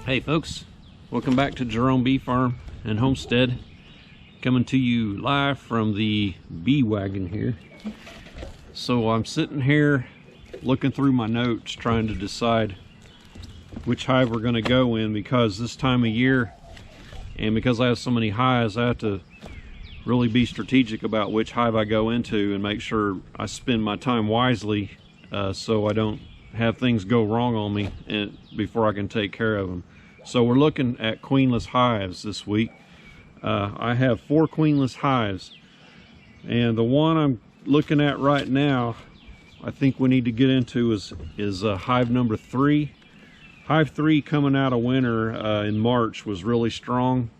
Hey folks, welcome back to Jerome Bee Farm and Homestead. Coming to you live from the bee wagon here. So I'm sitting here looking through my notes trying to decide which hive we're going to go in, because this time of year and because I have so many hives, I have to really be strategic about which hive I go into and make sure I spend my time wisely so I don't have things go wrong on me before I can take care of them. So we're looking at queenless hives this week. I have 4 queenless hives, and the one I'm looking at right now I think we need to get into is hive number 3. Hive 3 coming out of winter in March was really strong.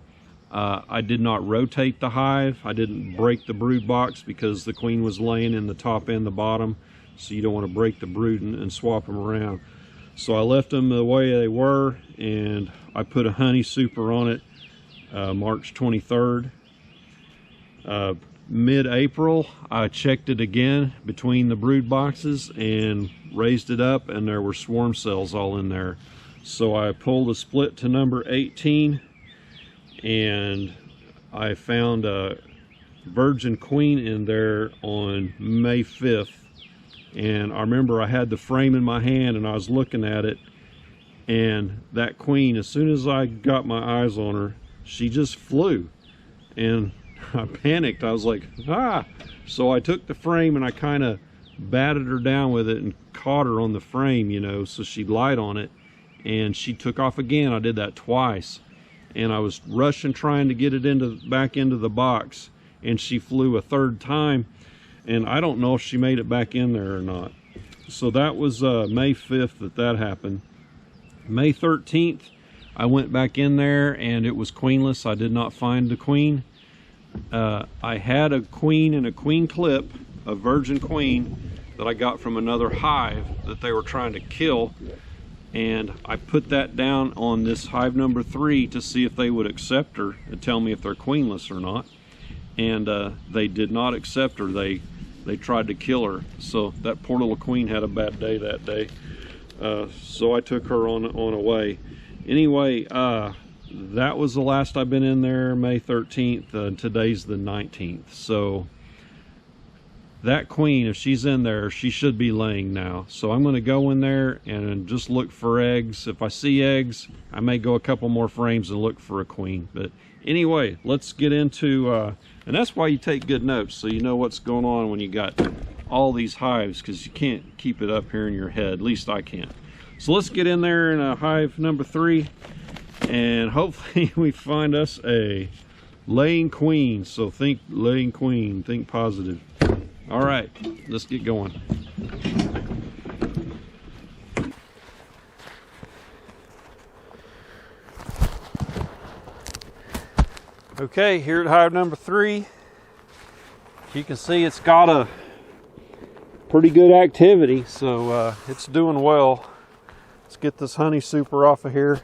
I did not rotate the hive. I didn't break the brood box because the queen was laying in the top and the bottom, so you don't want to break the brood and swap them around. So I left them the way they were, and I put a honey super on it March 23rd. Mid-April, I checked it again between the brood boxes and raised it up, and there were swarm cells all in there. So I pulled a split to number 18, and I found a virgin queen in there on May 5th. And I remember I had the frame in my hand and I was looking at it, and that queen, as soon as I got my eyes on her, she just flew, and I panicked. I was like, ah! So I took the frame and I kind of batted her down with it and caught her on the frame, you know, so she'd light on it, and she took off again. I did that twice, and I was rushing trying to get it back into the box, and she flew a third time. And I don't know if she made it back in there or not. So that was May 5th that happened. May 13th, I went back in there and it was queenless. I did not find the queen. I had a queen and a queen clip, a virgin queen that I got from another hive that they were trying to kill. And I put that down on this hive number 3 to see if they would accept her and tell me if they're queenless or not. And they did not accept her. They tried to kill her. So that poor little queen had a bad day that day. So I took her on away. Anyway, that was the last I've been in there, May 13th. Today's the 19th. So that queen, if she's in there, she should be laying now. So I'm going to go in there and just look for eggs. If I see eggs, I may go a couple more frames and look for a queen. But anyway, let's get into and that's why you take good notes, so you know what's going on when you got all these hives, because you can't keep it up here in your head. At least I can't. So let's get in there in hive number 3, and hopefully we find us a laying queen. So think laying queen, think positive. All right, let's get going. Okay, here at hive number 3, you can see it's got a pretty good activity, so it's doing well. Let's get this honey super off of here.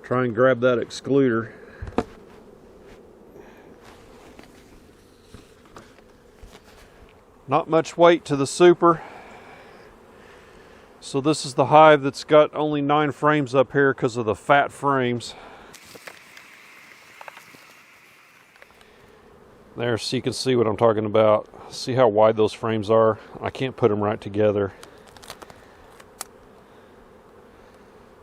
Try and grab that excluder. Not much weight to the super. So this is the hive that's got only 9 frames up here because of the fat frames. There, so you can see what I'm talking about. See how wide those frames are? I can't put them right together.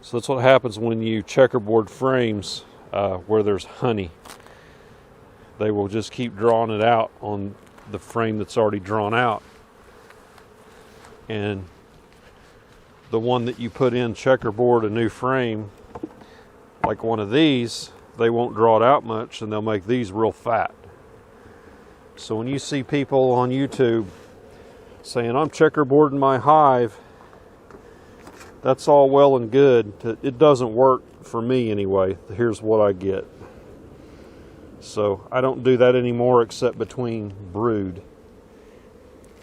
So that's what happens when you checkerboard frames where there's honey. They will just keep drawing it out on the frame that's already drawn out. And the one that you put in checkerboard, a new frame, like one of these, they won't draw it out much, and they'll make these real fat. So when you see people on YouTube saying, I'm checkerboarding my hive, that's all well and good. It doesn't work for me anyway. Here's what I get. So I don't do that anymore except between brood,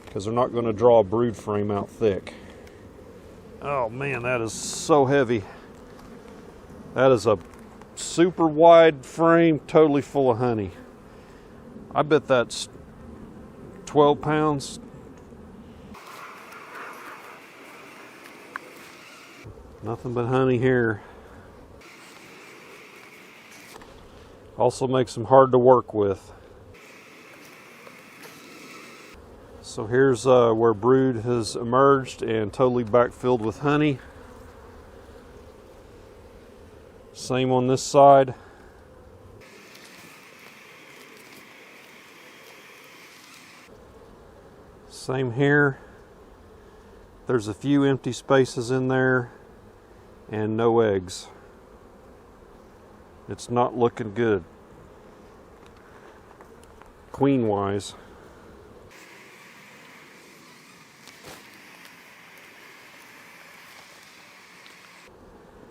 because they're not going to draw a brood frame out thick. Oh man, that is so heavy. That is a super wide frame, totally full of honey. I bet that's 12 pounds, Nothing but honey here. Also makes them hard to work with. So here's where brood has emerged and totally backfilled with honey. Same on this side. Same here. There's a few empty spaces in there and no eggs. It's not looking good, queen wise.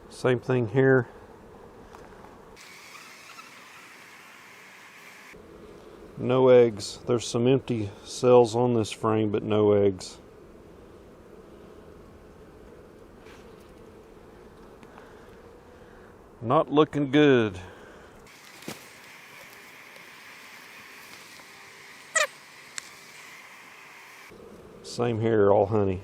Same thing here. No eggs. There's some empty cells on this frame, but no eggs. Not looking good. Same here, all honey.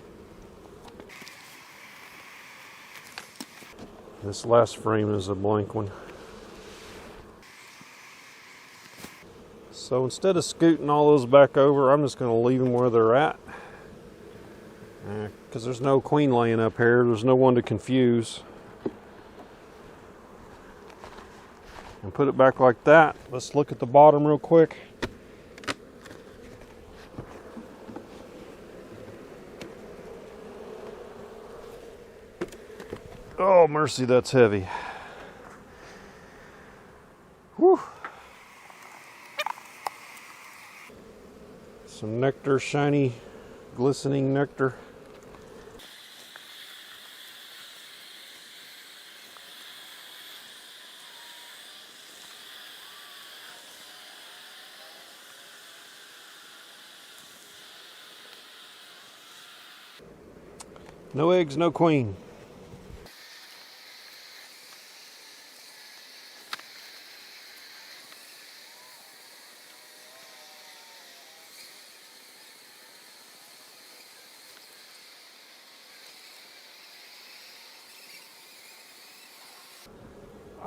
This last frame is a blank one. So instead of scooting all those back over, I'm just going to leave them where they're at. Because there's no queen laying up here. There's no one to confuse. And put it back like that. Let's look at the bottom real quick. Oh, mercy, that's heavy. Whew. Some nectar, shiny, glistening nectar. No eggs, no queen.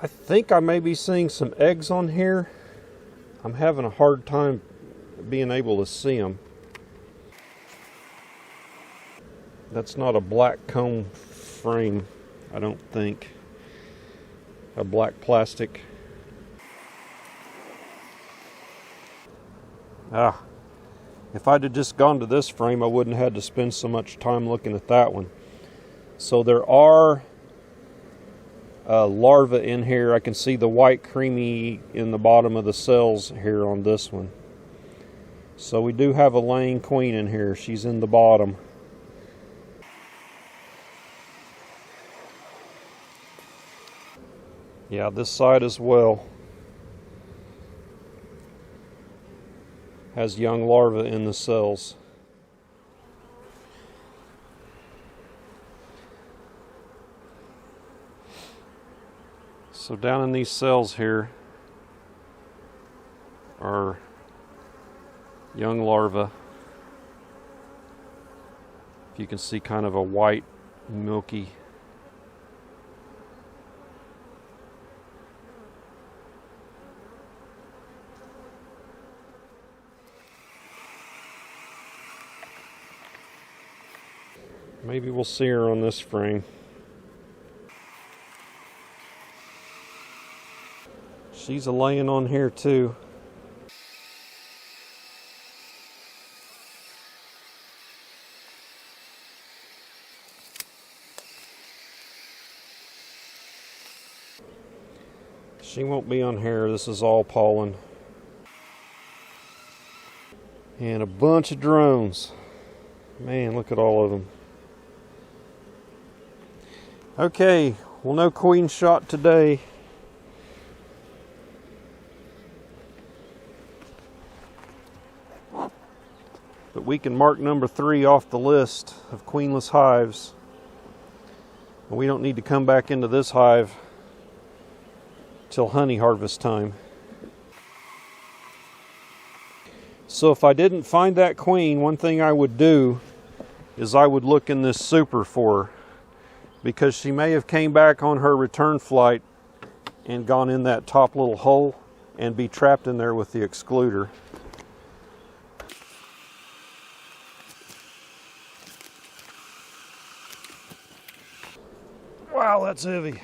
I think I may be seeing some eggs on here. I'm having a hard time being able to see them. That's not a black comb frame, I don't think. A black plastic. If I'd have just gone to this frame, I wouldn't have had to spend so much time looking at that one. So there are larvae in here. I can see the white creamy in the bottom of the cells here on this one. So we do have a laying queen in here. She's in the bottom. Yeah, this side as well has young larvae in the cells. So down in these cells here are young larvae. If you can see, kind of a white, milky . Maybe we'll see her on this frame. She's a laying on here too. She won't be on here. This is all pollen. And a bunch of drones. Man, look at all of them. Okay, well, no queen shot today. But we can mark number 3 off the list of queenless hives. And we don't need to come back into this hive till honey harvest time. So if I didn't find that queen, one thing I would do is I would look in this super for her. because she may have came back on her return flight and gone in that top little hole and be trapped in there with the excluder. Wow, that's heavy.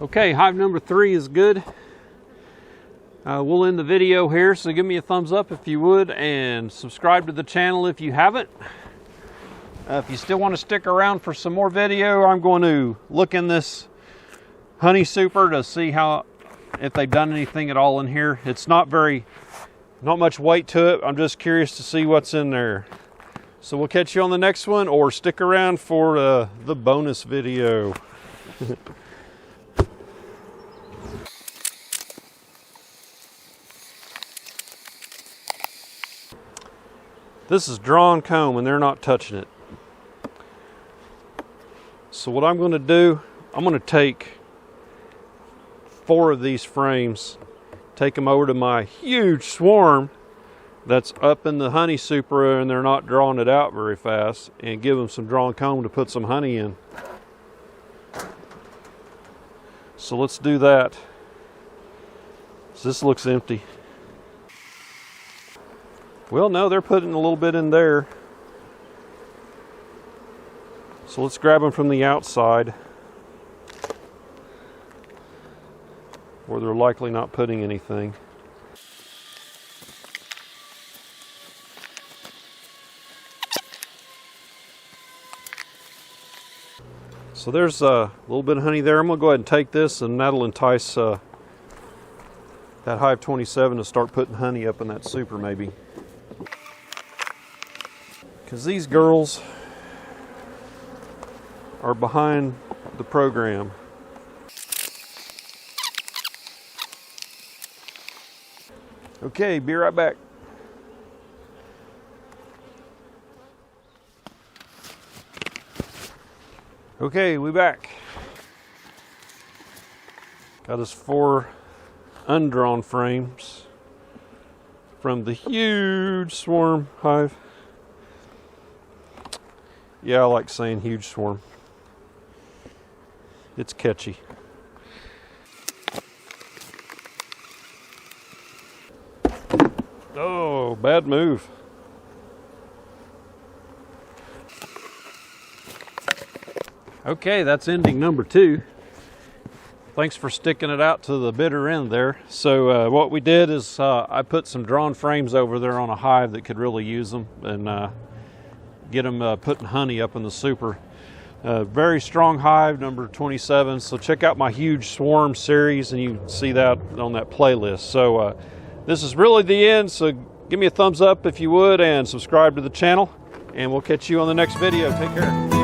Okay, hive number 3 is good. We'll end the video here, so give me a thumbs up if you would, and subscribe to the channel if you haven't. If you still want to stick around for some more video, I'm going to look in this honey super to see if they've done anything at all in here. It's not much weight to it. I'm just curious to see what's in there. So we'll catch you on the next one, or stick around for the bonus video. This is drawn comb and they're not touching it. So what I'm going to do, I'm going to take 4 of these frames, take them over to my huge swarm that's up in the honey super and they're not drawing it out very fast, and give them some drawn comb to put some honey in. So let's do that. So this looks empty. Well, no, they're putting a little bit in there. So let's grab them from the outside, where they're likely not putting anything. So there's a little bit of honey there. I'm going to go ahead and take this, and that'll entice that Hive 27 to start putting honey up in that super maybe. Because these girls are behind the program. Okay, be right back. Okay, we back. Got us 4 undrawn frames from the huge swarm hive. Yeah, I like saying huge swarm. It's catchy. Oh, bad move. Okay, that's ending number 2. Thanks for sticking it out to the bitter end there. So what we did is I put some drawn frames over there on a hive that could really use them, and get them putting honey up in the super. Very strong hive, number 27. So check out my huge swarm series, and you can see that on that playlist. So this is really the end. So give me a thumbs up if you would, and subscribe to the channel, and we'll catch you on the next video. Take care.